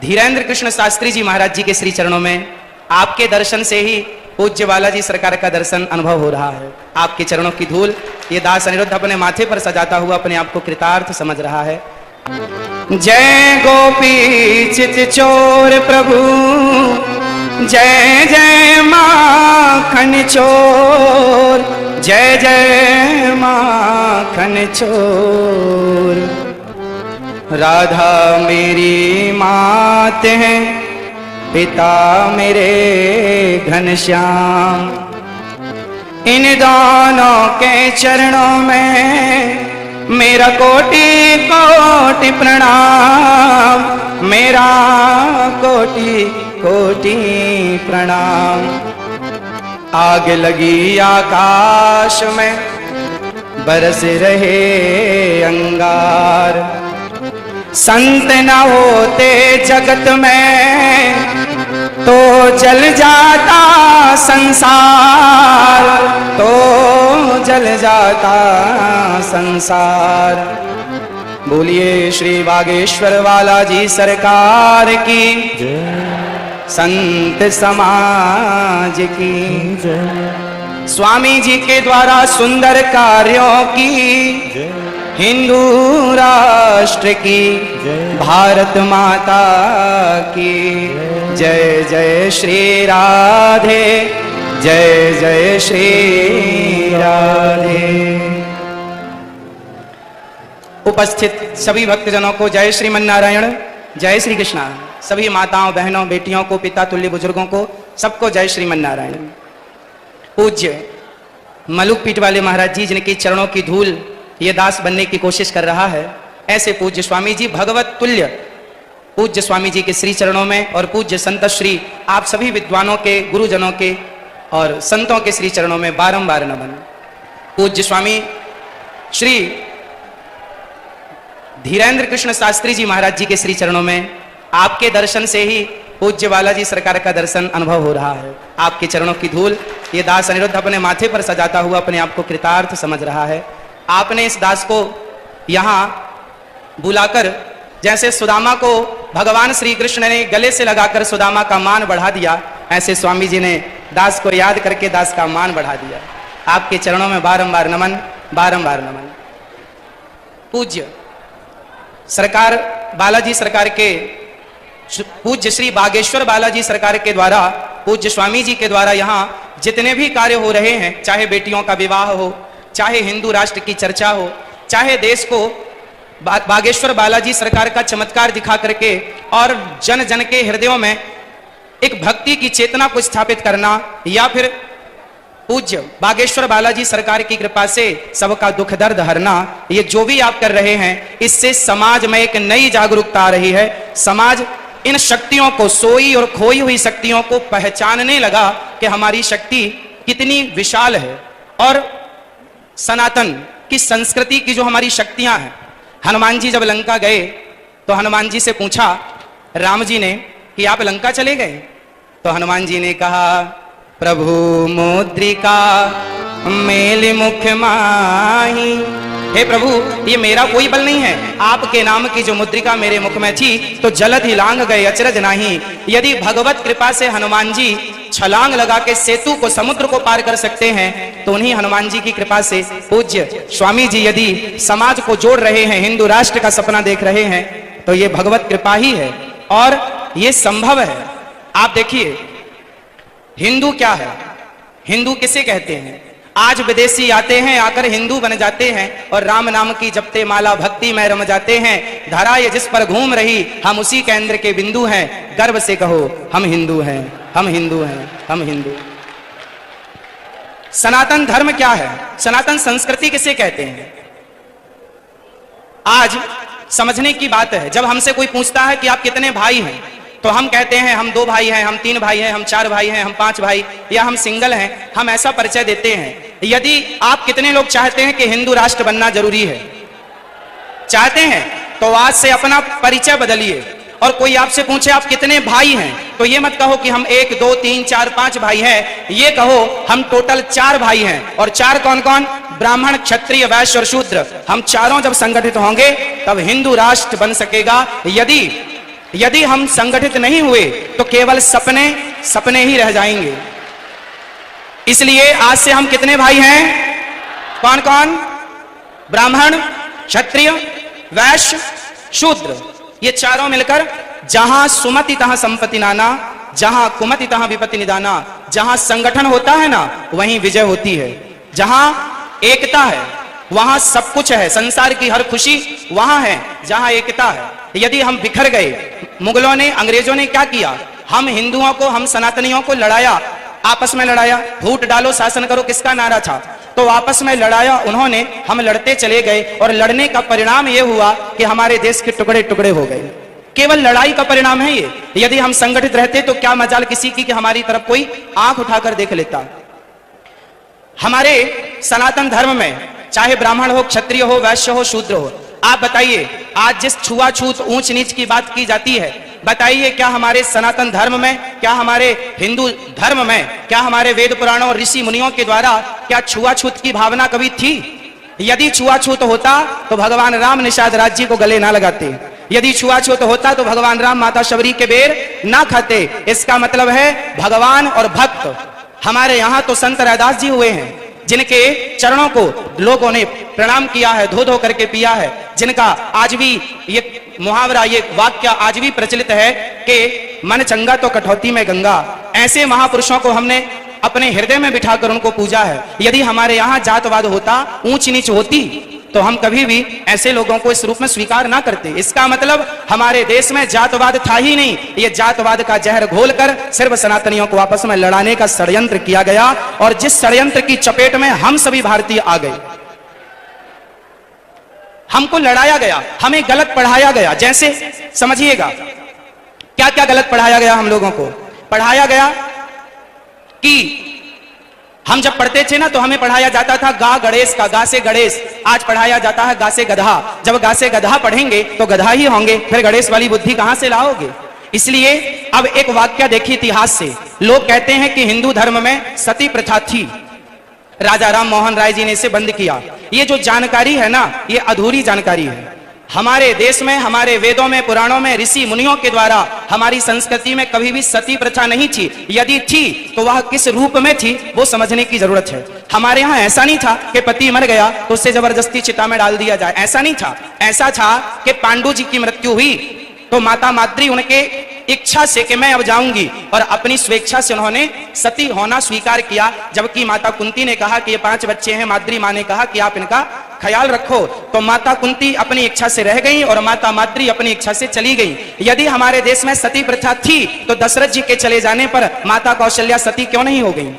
धीरेन्द्र कृष्ण शास्त्री जी महाराज जी के श्री चरणों में आपके दर्शन से ही पूज्य बालाजी सरकार का दर्शन अनुभव हो रहा है। आपके चरणों की धूल ये दास अनिरुद्ध अपने माथे पर सजाता हुआ अपने आप को कृतार्थ समझ रहा है। जय गोपी चित चोर प्रभु, जय जय माखन चोर, जय जय माखन चोर। राधा मेरी मात है, पिता मेरे घनश्याम। इन दोनों के चरणों में मेरा कोटि कोटि प्रणाम, मेरा कोटि कोटि प्रणाम। आग लगी आकाश में बरस रहे अंगार, संत न होते जगत में तो जल जाता संसार, तो जल जाता संसार। बोलिए श्री बागेश्वर बालाजी सरकार की जय, संत समाज की जय। स्वामी जी के द्वारा सुंदर कार्यों की जय, हिंदू राष्ट्र की जय, भारत माता की जय। जय श्री राधे, जय जय श्री राधे। उपस्थित सभी भक्तजनों को जय श्रीमन्नारायण, जय श्री कृष्णा। सभी माताओं बहनों बेटियों को, पिता तुल्य बुजुर्गों को, सबको जय श्रीमन्नारायण। पूज्य मलुक पीठ वाले महाराज जी जिनके चरणों की धूल ये दास बनने की कोशिश कर रहा है, ऐसे पूज्य स्वामी जी भगवत तुल्य पूज्य स्वामी जी के श्री चरणों में और पूज्य संत श्री आप सभी विद्वानों के, गुरुजनों के और संतों के श्री चरणों में बारंबार नमन। पूज्य स्वामी श्री धीरेन्द्र कृष्ण शास्त्री जी महाराज जी के श्री चरणों में आपके दर्शन से ही पूज्य बालाजी सरकार का दर्शन अनुभव हो रहा है। आपके चरणों की धूल ये दास अनिरुद्ध अपने माथे पर सजाता हुआ अपने आप को कृतार्थ समझ रहा है। आपने इस दास को यहाँ बुलाकर, जैसे सुदामा को भगवान श्री कृष्ण ने गले से लगाकर सुदामा का मान बढ़ा दिया, ऐसे स्वामी जी ने दास को याद करके दास का मान बढ़ा दिया। आपके चरणों में बारंबार नमन, बारंबार नमन। पूज्य सरकार बालाजी सरकार के पूज्य श्री बागेश्वर बालाजी सरकार के द्वारा, पूज्य स्वामी जी के द्वारा यहाँ जितने भी कार्य हो रहे हैं, चाहे बेटियों का विवाह हो, चाहे हिंदू राष्ट्र की चर्चा हो, चाहे देश को बागेश्वर बालाजी सरकार का चमत्कार दिखा करके और जन जन के हृदयों में एक भक्ति की चेतना को स्थापित करना, या फिर पूज्य बागेश्वर बालाजी सरकार की कृपा से सबका दुख दर्द हरना, ये जो भी आप कर रहे हैं, इससे समाज में एक नई जागरूकता आ रही है। समाज इन शक्तियों को, सोई और खोई हुई शक्तियों को पहचानने लगा कि हमारी शक्ति कितनी विशाल है और सनातन की संस्कृति की जो हमारी शक्तियां हैं। हनुमान जी जब लंका गए तो हनुमान जी से पूछा राम जी ने कि आप लंका चले गए, तो हनुमान जी ने कहा प्रभु मुद्रिका मेल मुख माही। हे प्रभु, ये मेरा कोई बल नहीं है, आपके नाम की जो मुद्रिका मेरे मुख में थी तो जलद ही लांग गए अचरज नहीं। यदि भगवत कृपा से हनुमान जी छलांग लगा के सेतु को, समुद्र को पार कर सकते हैं, तो उन्हीं हनुमान जी की कृपा से पूज्य स्वामी जी यदि समाज को जोड़ रहे हैं, हिंदू राष्ट्र का सपना देख रहे हैं, तो ये भगवत कृपा ही है और ये संभव है। आप देखिए हिंदू क्या है, हिंदू किसे कहते हैं? आज विदेशी आते हैं, आकर हिंदू बन जाते हैं और राम नाम की जपते माला भक्ति में रम जाते हैं। धरा ये जिस पर घूम रही, हम उसी केंद्र के बिंदु हैं। गर्व से कहो हम हिंदू हैं, हम हिंदू हैं, हम हिंदू। सनातन धर्म क्या है? सनातन संस्कृति किसे कहते हैं? आज समझने की बात है। जब हमसे कोई पूछता है कि आप कितने भाई हैं, तो हम कहते हैं हम 2 भाई हैं, हम 3 भाई हैं, हम 4 भाई हैं, हम 5 भाई, या हम सिंगल हैं। हम ऐसा परिचय देते हैं। यदि आप कितने लोग चाहते हैं कि हिंदू राष्ट्र बनना जरूरी है, चाहते हैं, तो आज से अपना परिचय बदलिए और कोई आपसे पूछे आप कितने भाई हैं, तो ये मत कहो कि हम 1 2 3 4 5 भाई हैं, ये कहो हम टोटल 4 भाई हैं। और 4 कौन कौन? ब्राह्मण, क्षत्रिय, वैश्य और शूद्र। हम चारों जब संगठित होंगे तब हिंदू राष्ट्र बन सकेगा। यदि यदि हम संगठित नहीं हुए तो केवल सपने सपने ही रह जाएंगे। इसलिए आज से हम कितने भाई हैं? कौन कौन? ब्राह्मण, क्षत्रिय, वैश्य, शूद्र, ये चारों मिलकर जहां सुमति तहां संपत्ति नाना, जहां कुमति तहां विपत्ति निदाना। जहां संगठन होता है ना वहीं विजय होती है। जहां एकता है वहां सब कुछ है, संसार की हर खुशी वहां है जहां एकता है। यदि हम बिखर गए, मुगलों ने, अंग्रेजों ने क्या किया? हम हिंदुओं को, हम सनातनियों को लड़ाया, आपस में लड़ाया। फूट डालो शासन करो किसका नारा था? तो आपस में लड़ाया उन्होंने, हम लड़ते चले गए और लड़ने का परिणाम यह हुआ कि हमारे देश के टुकड़े टुकड़े हो गए। केवल लड़ाई का परिणाम है ये। यदि हम संगठित रहते तो क्या मजाल किसी की कि हमारी तरफ कोई आंख उठाकर देख लेता। हमारे सनातन धर्म में चाहे ब्राह्मण हो, क्षत्रिय हो, वैश्य हो, शूद्र हो, आप बताइए आज जिस छुआछूत ऊंच नीच की बात की जाती है, बताइए क्या हमारे सनातन धर्म में, क्या हमारे हिंदू धर्म में, क्या हमारे वेद पुराणों और ऋषि मुनियों के द्वारा क्या छुआछूत की भावना कभी थी? यदि छुआछूत होता तो भगवान राम निषाद राज्य को गले ना लगाते। यदि छुआछूत होता तो भगवान राम माता शबरी के बेर ना खाते। इसका मतलब है भगवान और भक्त। हमारे यहां तो संत रैदास जी हुए हैं जिनके चरणों को लोगों ने प्रणाम किया है, धो धो करके पिया है, जिनका आज भी ये मुहावरा, ये वाक्य आज भी प्रचलित है कि मन चंगा तो कठौती में गंगा। ऐसे महापुरुषों को हमने अपने हृदय में बिठाकर उनको पूजा है। यदि हमारे यहाँ जातवाद होता, ऊंच नीच होती, तो हम कभी भी ऐसे लोगों को इस रूप में स्वीकार ना करते। इसका मतलब हमारे देश में जातवाद था ही नहीं। ये जातवाद का जहर घोलकर सिर्फ सनातनियों को आपस में लड़ाने का षड्यंत्र किया गया और जिस षड्यंत्र की चपेट में हम सभी भारतीय आ गए। हमको लड़ाया गया, हमें गलत पढ़ाया गया। जैसे समझिएगा क्या क्या गलत पढ़ाया गया। हम लोगों को पढ़ाया गया कि हम जब पढ़ते थे ना तो हमें पढ़ाया जाता था गा गणेश का, गा से गणेश। आज पढ़ाया जाता है गा से गधा। जब गा से गधा पढ़ेंगे तो गधा ही होंगे, फिर गणेश वाली बुद्धि कहां से लाओगे? इसलिए अब एक वाक्य देखिए इतिहास से। लोग कहते हैं कि हिंदू धर्म में सती प्रथा थी, राजा राम मोहन राय जी ने इसे बंद किया। ये जो जानकारी है ना, ये अधूरी जानकारी है। हमारे देश में, हमारे वेदों में, पुराणों में, ऋषि मुनियों के द्वारा हमारी संस्कृति में कभी भी सती प्रथा नहीं थी। यदि थी तो वह किस रूप में थी वो समझने की जरूरत है। हमारे यहाँ ऐसा नहीं था कि पति मर गया तो उससे जबरदस्ती चिता में डाल दिया जाए, ऐसा नहीं था। ऐसा था कि पांडु जी की मृत्यु हुई तो माता माद्री उनके इच्छा से कि मैं अब जाऊंगी और अपनी स्वेच्छा से उन्होंने सती होना स्वीकार किया। जबकि माता कुंती ने कहा कि ये 5 बच्चे हैं, माद्री माँ ने कहा कि आप इनका ख्याल रखो। तो माता कुंती अपनी इच्छा से रह गई और माता माद्री अपनी इच्छा से चली गई। यदि हमारे देश में सती प्रथा थी तो दशरथ जी के चले जाने पर माता कौशल्या सती क्यों नहीं हो गई?